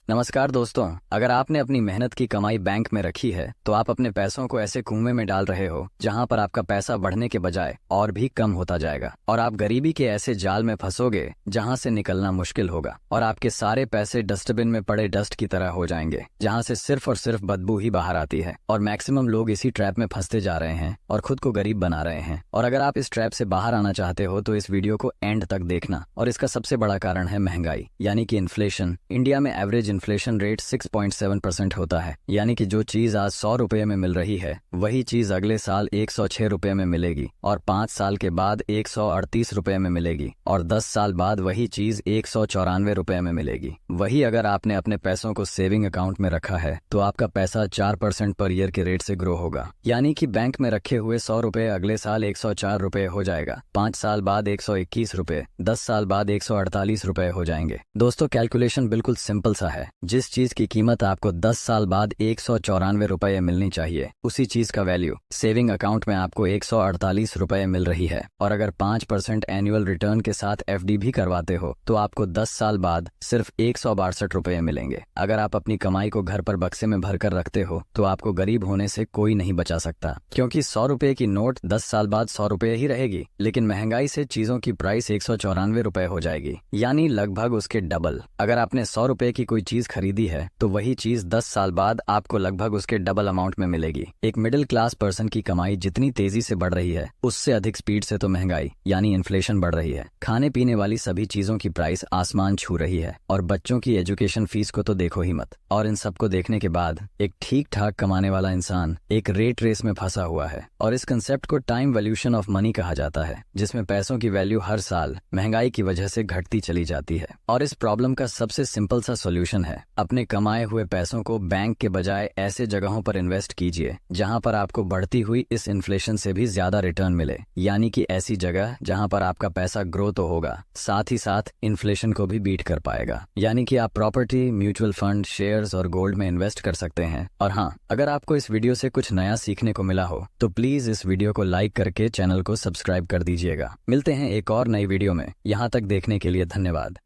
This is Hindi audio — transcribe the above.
नमस्कार दोस्तों, अगर आपने अपनी मेहनत की कमाई बैंक में रखी है तो आप अपने पैसों को ऐसे कुएं में डाल रहे हो जहां पर आपका पैसा बढ़ने के बजाय और भी कम होता जाएगा और आप गरीबी के ऐसे जाल में फंसोगे जहां से निकलना मुश्किल होगा और आपके सारे पैसे डस्टबिन में पड़े डस्ट की तरह हो जाएंगे जहां से सिर्फ और सिर्फ बदबू ही बाहर आती है। और मैक्सिमम लोग इसी ट्रैप में फंसते जा रहे हैं और खुद को गरीब बना रहे हैं। और अगर आप इस ट्रैप से बाहर आना चाहते हो तो इस वीडियो को एंड तक देखना। और इसका सबसे बड़ा कारण है महंगाई, यानी कि इन्फ्लेशन। इंडिया में एवरेज इन्फ्लेशन रेट 6.7% होता है, यानी कि जो चीज आज 100 रुपए में मिल रही है वही चीज अगले साल 106 रुपए में मिलेगी और 5 साल के बाद 138 रुपए में मिलेगी और 10 साल बाद वही चीज 194 रुपए में मिलेगी। वही अगर आपने अपने पैसों को सेविंग अकाउंट में रखा है तो आपका पैसा 4% पर ईयर के रेट से ग्रो होगा, यानी कि बैंक में रखे हुए 100 रुपए अगले साल 104 रुपए हो जाएगा, 5 साल बाद 121 रुपए, 10 साल बाद 148 रुपए हो जाएंगे। दोस्तों, कैलकुलेशन बिल्कुल सिंपल सा है। जिस चीज की कीमत आपको 10 साल बाद 194 रुपए मिलनी चाहिए, उसी चीज का वैल्यू सेविंग अकाउंट में आपको 148 रुपए मिल रही है। और अगर 5% एनुअल रिटर्न के साथ एफडी भी करवाते हो तो आपको 10 साल बाद सिर्फ 162 रुपए मिलेंगे। अगर आप अपनी कमाई को घर पर बक्से में भरकर रखते हो तो आपको गरीब होने से कोई नहीं बचा सकता, क्योंकि 100 रुपए की नोट 10 साल बाद 100 रुपए ही रहेगी, लेकिन महंगाई से चीजों की प्राइस 194 रुपए हो जाएगी, यानी लगभग उसके डबल। अगर आपने 100 रुपए की कोई चीज खरीदी है तो वही चीज 10 साल बाद आपको लगभग उसके डबल अमाउंट में मिलेगी। एक मिडिल क्लास पर्सन की कमाई जितनी तेजी से बढ़ रही है उससे अधिक स्पीड से तो महंगाई यानी इन्फ्लेशन बढ़ रही है। खाने पीने वाली सभी चीजों की प्राइस आसमान छू रही है और बच्चों की एजुकेशन फीस को तो देखो ही मत। और इन सबको देखने के बाद एक ठीक ठाक कमाने वाला इंसान एक रेट रेस में फंसा हुआ है। और इस कंसेप्ट को टाइम वैल्यूशन ऑफ मनी कहा जाता है, जिसमें पैसों की वैल्यू हर साल महंगाई की वजह से घटती चली जाती है। और इस प्रॉब्लम का सबसे सिंपल सा सोल्यूशन है, अपने कमाए हुए पैसों को बैंक के बजाय ऐसे जगहों पर इन्वेस्ट कीजिए जहां पर आपको बढ़ती हुई इस इन्फ्लेशन से भी ज्यादा रिटर्न मिले, यानी कि ऐसी जगह जहां पर आपका पैसा ग्रो तो होगा, साथ ही साथ इन्फ्लेशन को भी बीट कर पाएगा। यानी कि आप प्रॉपर्टी, म्यूचुअल फंड, शेयर्स और गोल्ड में इन्वेस्ट कर सकते हैं। और हाँ, अगर आपको इस वीडियो से कुछ नया सीखने को मिला हो तो प्लीज इस वीडियो को लाइक करके चैनल को सब्सक्राइब कर दीजिएगा। मिलते हैं एक और नई वीडियो में। यहाँ तक देखने के लिए धन्यवाद।